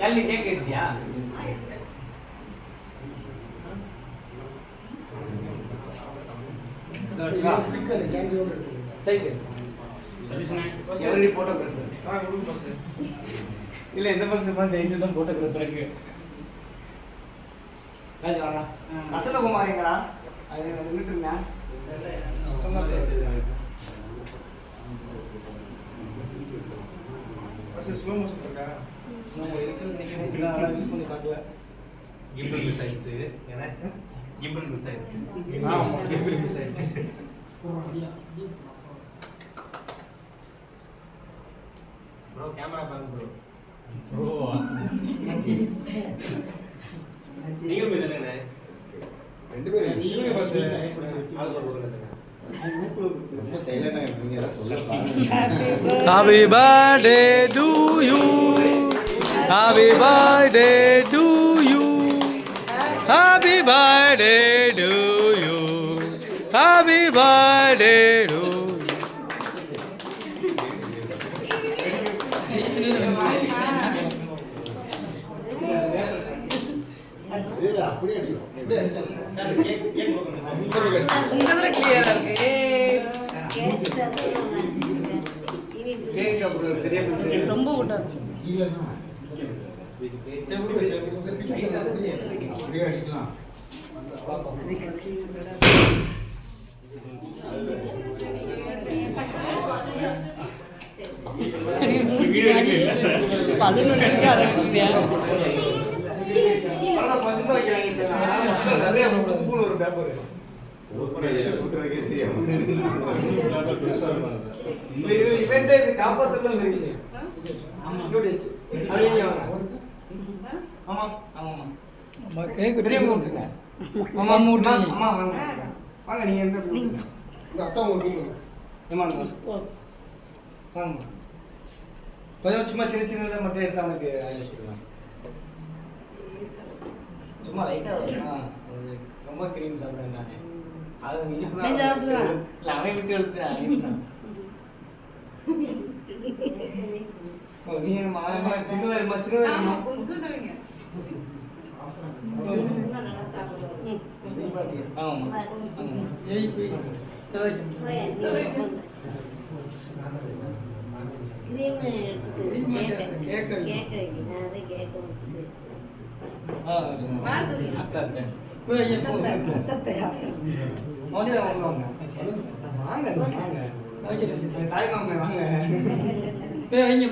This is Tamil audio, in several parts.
கேள்வி கேட்டியா? சரி சரி எவரி போட்டோகிராஃபர் இல்ல எந்த பக்கம் ஜெயிச்சு தான் போட்டோகிராஃபர் இருக்கு. ராஜ் வாங்க. வசந்தகுமாரிங்களா? அது நின்றுட்டுருங்க. ஸ்லோ மோஷன் இருக்கா? ஸ்லோ இருக்கு. இன்னைக்கு நான் யூஸ் பண்ணி பார்க்கல. கிம்பிள் மிஸ் ஆயிடுச்சு. என்ன? கிம்பிள் மிஸ் ஆயிடுச்சு. ஆமா, கிம்பிள் மிஸ் ஆயிடுச்சு. ப்ரோ கேமரா பாருங்க ப்ரோ. ப்ரோ நீங்க போயிட்டீங்க. ரெண்டு பேரும் நீங்க பஸ் ஆளுக்கு ஒரு போறீங்க. ரொம்ப சைலண்டா இருக்கீங்க. எல்லாம் சொல்ல பாருங்க. Happy birthday to you. Happy birthday to you. Happy birthday to you. Happy birthday to you. அப்படியே உங்களதுல கிளியரா இருக்கு. ரொம்ப விட்டாரு. காப்பாற்றுறது விஷயம். வாங்க நீங்க என்ன கொஞ்சம் சும்மா சின்ன சின்னதாக மட்டும் எடுத்து அவனுக்கு வச்சுக்கலாம். சும்மா லைட்டாக ரொம்ப கிரீம் சாப்பிட்றேன் நான். அது இனிப்பு அவன் விட்டு எழுத்து நீ சின்னதாக சின்னதாக தாய்மாமே வாங்க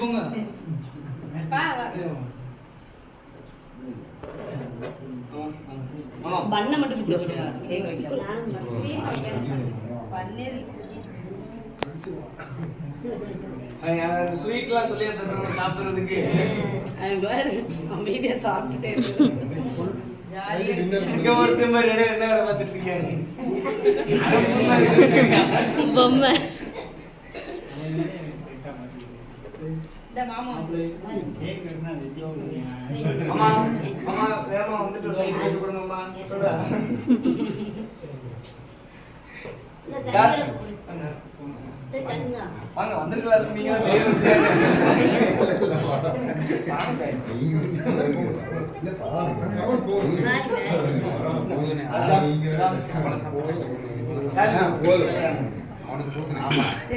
போங்க. பண்ண மட்டும் பிச்சு சொல்லுங்க. ஸ்வீட்லாம் சொல்லி சாப்பிட்றதுக்கு அமைதியா சாப்பிட்டுட்டே இங்க ஒருத்தர் மாதிரி என்ன வேலை பார்த்துட்டு இருக்காங்க. பொம்மை அம்மா அம்மா வேகமா வந்துட்டு ஒரு சைடு போட்டு கொடுங்கம்மா சொல்ற. வாங்க வந்திருக்கலாம் நீங்க அவனுக்கு